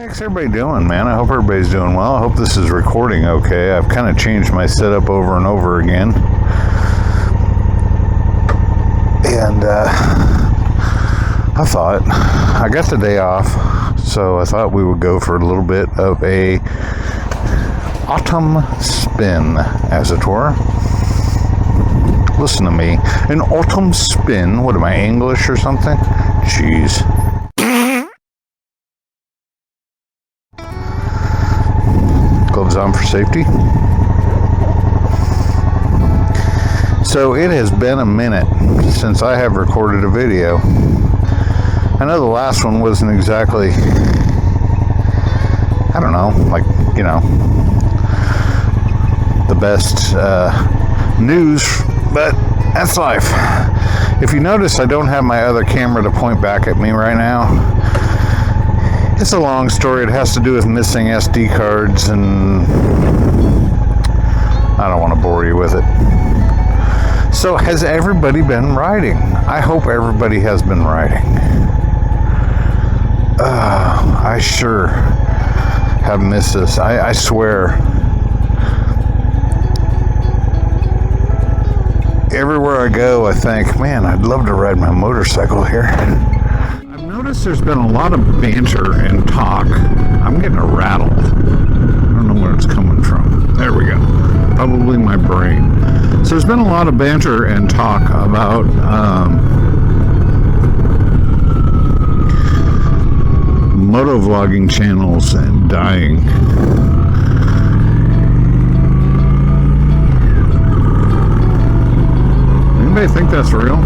How's everybody doing, man? I hope everybody's doing well. I hope this is recording okay. I've kind of changed my setup over and over again. And I thought, I got the day off, so I thought we would go for a little bit of a autumn spin, as it were. Listen to me. An autumn spin? What am I, English or something? Jeez. Gloves on for safety. So it has been a minute since I have recorded a video. I know the last one wasn't exactly, I don't know, like, you know, the best news, but that's life. If you notice, I don't have my other camera to point back at me right now. It's a long story. It has to do with missing SD cards, and I don't want to bore you with it. So, has everybody been riding? I hope everybody has been riding. I sure have missed this. I swear. Everywhere I go, I think, man, I'd love to ride my motorcycle here. I've noticed there's been a lot of banter and talk. I'm getting a rattle. I don't know where it's coming from. There we go. Probably my brain. So there's been a lot of banter and talk about moto vlogging channels and dying. Anybody think that's real?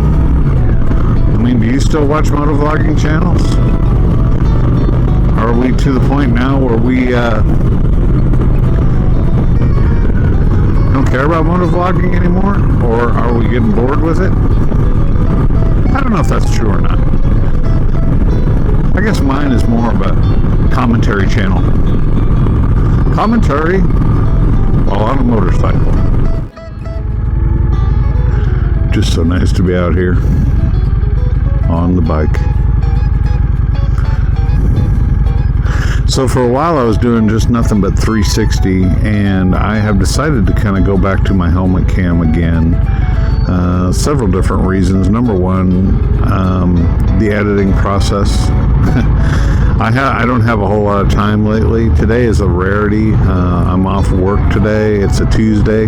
I mean, do you still watch moto vlogging channels? Are we to the point now where we don't care about moto vlogging anymore? Or are we getting bored with it? I don't know if that's true or not. I guess mine is more of a commentary channel. Commentary while on a motorcycle. Just so nice to be out here on the bike. So for a while I was doing just nothing but 360, and I have decided to kind of go back to my helmet cam again. Several different reasons. Number one, the editing process. I don't have a whole lot of time lately. Today is a rarity. I'm off work today. It's a Tuesday,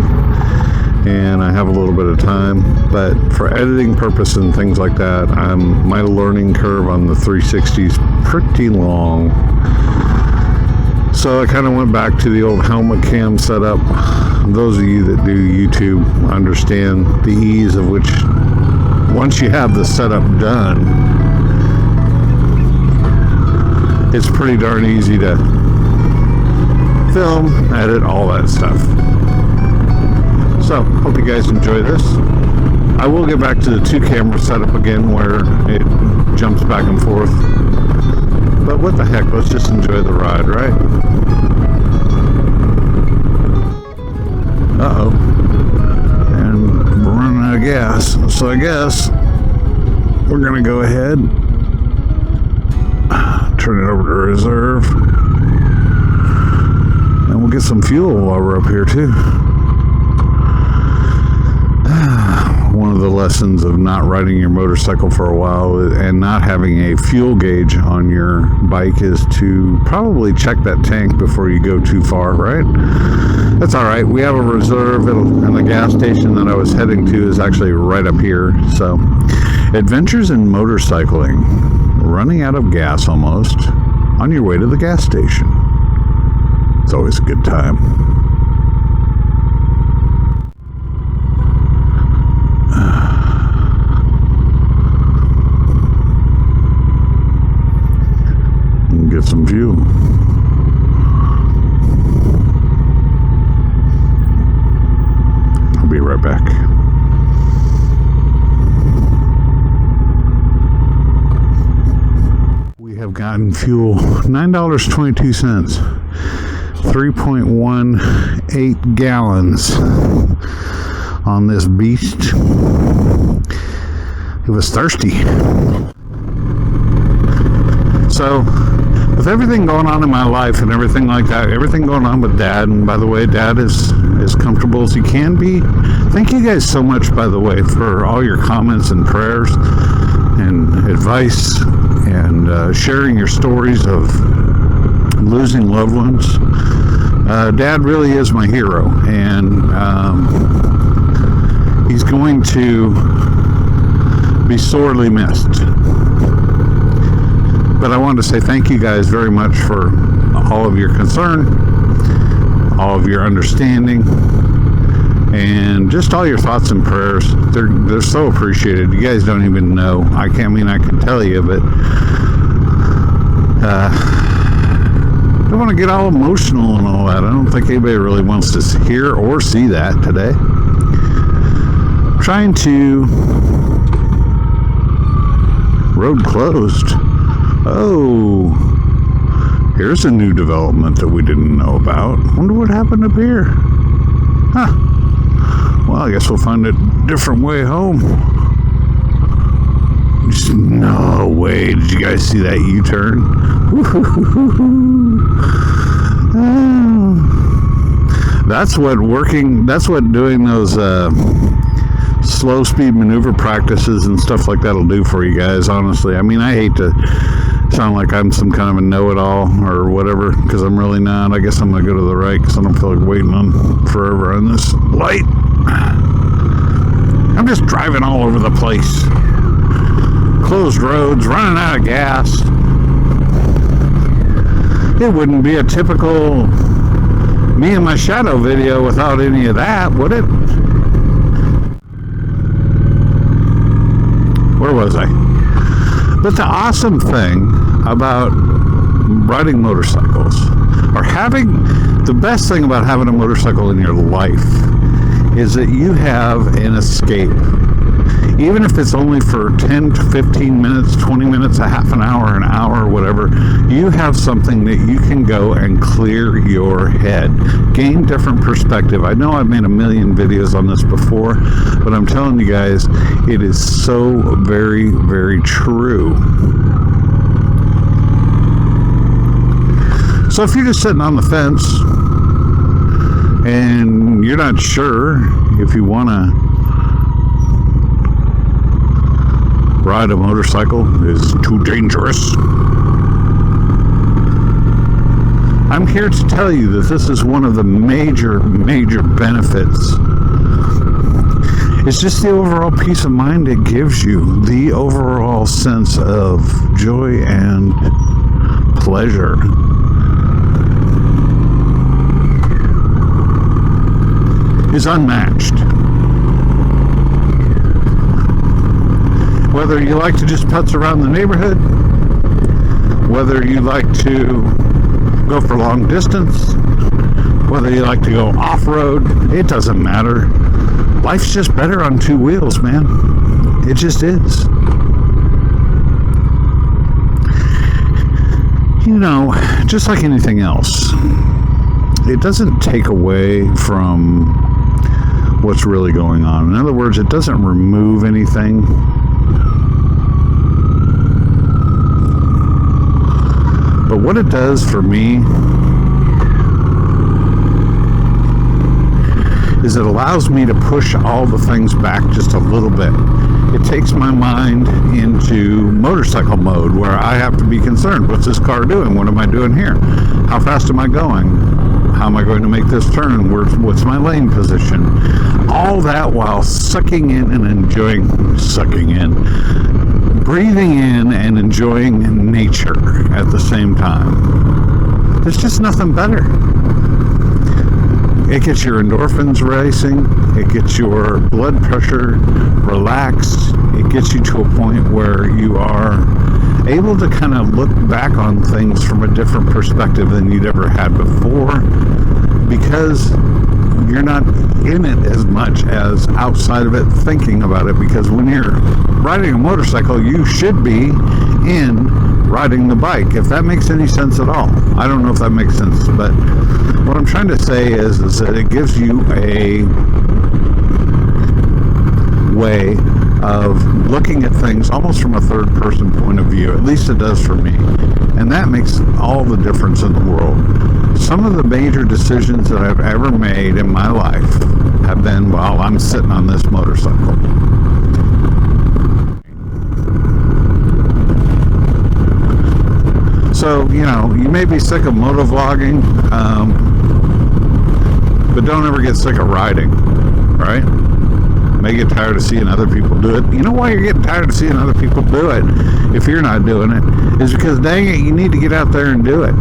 and I have a little bit of time. But for editing purposes and things like that, my learning curve on the 360 is pretty long. So I kind of went back to the old helmet cam setup. Those of you that do YouTube understand the ease of which, once you have the setup done, it's pretty darn easy to film, edit, all that stuff. So, hope you guys enjoy this. I will get back to the 2-camera setup again where it jumps back and forth. But what the heck, let's just enjoy the ride, right? Uh-oh. And we're running out of gas. So I guess we're going to go ahead, turn it over to reserve, and we'll get some fuel while we're up here too. One of the lessons of not riding your motorcycle for a while and not having a fuel gauge on your bike is to probably check that tank before you go too far, right? That's all right. We have a reserve, and the gas station that I was heading to is actually right up here. So, adventures in motorcycling. Running out of gas almost on your way to the gas station. It's always a good time. Get some fuel. I'll be right back. We have gotten fuel, $9.22, 3.18 gallons on this beast. It was thirsty. So with everything going on in my life and everything like that, everything going on with Dad, and by the way, Dad is as comfortable as he can be. Thank you guys so much, by the way, for all your comments and prayers and advice and sharing your stories of losing loved ones. Dad really is my hero, and he's going to be sorely missed. But I wanted to say thank you guys very much for all of your concern, all of your understanding, and just all your thoughts and prayers. They're so appreciated. You guys don't even know. I can tell you, but I don't want to get all emotional and all that. I don't think anybody really wants to hear or see that today. I'm trying to... Road closed. Oh, here's a new development that we didn't know about. Wonder what happened up here. Huh. Well, I guess we'll find a different way home. No way. Did you guys see that U-turn? Oh. That's what doing those slow speed maneuver practices and stuff like that'll do for you guys, honestly. I mean, I hate to sound like I'm some kind of a know-it-all or whatever, because I'm really not. I guess I'm going to go to the right because I don't feel like waiting on forever on this light. I'm just driving all over the place. Closed roads, running out of gas. It wouldn't be a typical me and my shadow video without any of that, would it? Where was I? But the awesome thing about riding motorcycles, or the best thing about having a motorcycle in your life, is that you have an escape. Even if it's only for 10 to 15 minutes, 20 minutes, a half an hour, whatever, you have something that you can go and clear your head, gain different perspective. I know I've made a million videos on this before, but I'm telling you guys, it is so very, very true. So if you're just sitting on the fence and you're not sure if you want to ride a motorcycle, is too dangerous, I'm here to tell you that this is one of the major benefits. It's just the overall peace of mind it gives you, the overall sense of joy and pleasure. Is unmatched. Whether you like to just putz around the neighborhood, whether you like to go for long distance, whether you like to go off-road, it doesn't matter. Life's just better on two wheels, man. It just is. You know, just like anything else, it doesn't take away from what's really going on. In other words, it doesn't remove anything. But what it does for me is it allows me to push all the things back just a little bit. It takes my mind into motorcycle mode where I have to be concerned. What's this car doing? What am I doing here? How fast am I going? How am I going to make this turn? What's my lane position? All that while sucking in and enjoying, breathing in and enjoying nature at the same time. There's just nothing better. It gets your endorphins racing. It gets your blood pressure relaxed. It gets you to a point where you are able to kind of look back on things from a different perspective than you'd ever had before, because you're not in it as much as outside of it thinking about it. Because when you're riding a motorcycle, you should be in riding the bike, if that makes any sense at all. I don't know if that makes sense, but what I'm trying to say is that it gives you a way of looking at things almost from a third person point of view. At least it does for me. And that makes all the difference in the world. Some of the major decisions that I've ever made in my life have been while I'm sitting on this motorcycle. So, you know, you may be sick of moto vlogging, but don't ever get sick of riding, right? May get tired of seeing other people do it. You know why you're getting tired of seeing other people do it if you're not doing it? Is because, dang it, you need to get out there and do it.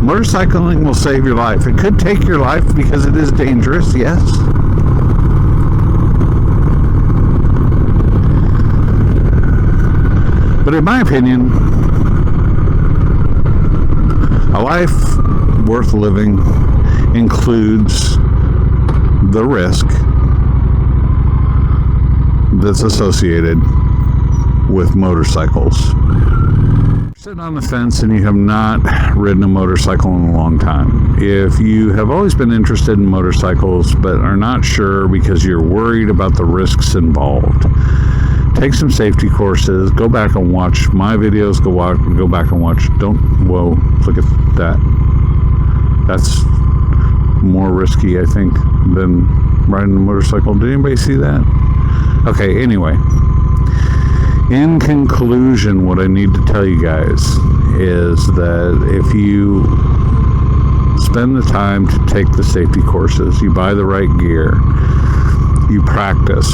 Motorcycling will save your life. It could take your life because it is dangerous, yes. But in my opinion, a life worth living includes the risk that's associated with motorcycles. Sitting on the fence and you have not ridden a motorcycle in a long time. If you have always been interested in motorcycles but are not sure because you're worried about the risks involved, take some safety courses, go back and watch my videos, go back and watch, whoa, look at that. That's more risky, I think, than riding a motorcycle. Did anybody see that? Okay, anyway. In conclusion, what I need to tell you guys is that if you spend the time to take the safety courses, you buy the right gear, you practice,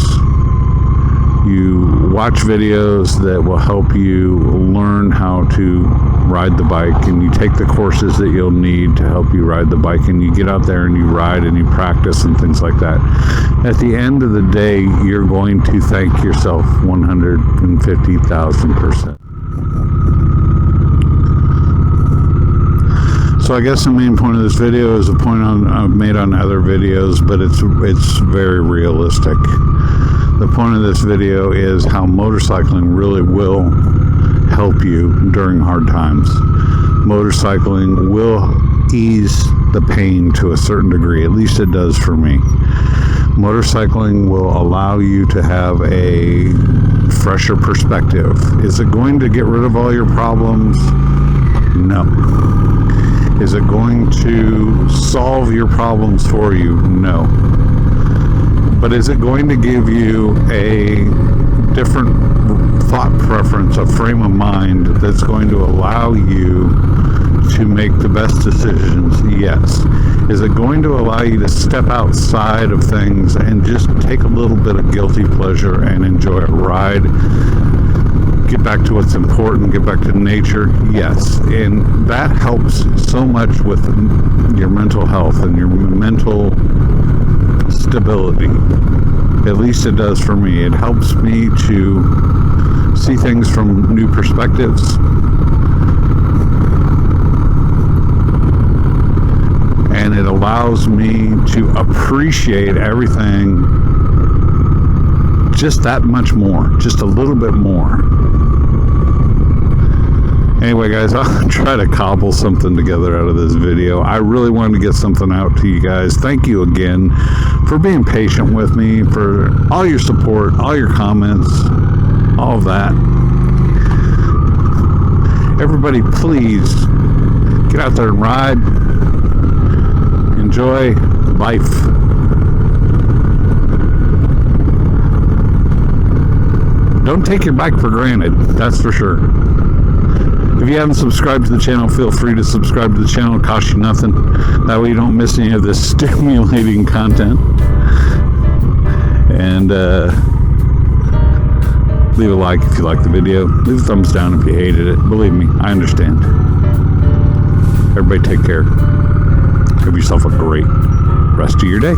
you watch videos that will help you learn how to ride the bike, and you take the courses that you'll need to help you ride the bike, and you get out there and you ride and you practice and things like that. At the end of the day, you're going to thank yourself 150,000%. So I guess the main point of this video is a point I've made on other videos, but it's very realistic. The point of this video is how motorcycling really will help you during hard times. Motorcycling will ease the pain to a certain degree. At least it does for me. Motorcycling will allow you to have a fresher perspective. Is it going to get rid of all your problems? No. Is it going to solve your problems for you? No. But is it going to give you a different thought preference, a frame of mind that's going to allow you to make the best decisions? Yes. Is it going to allow you to step outside of things and just take a little bit of guilty pleasure and enjoy a ride? Get back to what's important, get back to nature? Yes. And that helps so much with your mental health and your mental stability. At least it does for me. It helps me to see things from new perspectives. And it allows me to appreciate everything just that much more, just a little bit more. Anyway, guys, I'll try to cobble something together out of this video. I really wanted to get something out to you guys. Thank you again for being patient with me, for all your support, all your comments, all of that. Everybody, please get out there and ride. Enjoy life. Don't take your bike for granted, that's for sure. If you haven't subscribed to the channel, feel free to subscribe to the channel. It costs you nothing. That way you don't miss any of this stimulating content. And leave a like if you like the video. Leave a thumbs down if you hated it. Believe me, I understand. Everybody take care. Have yourself a great rest of your day.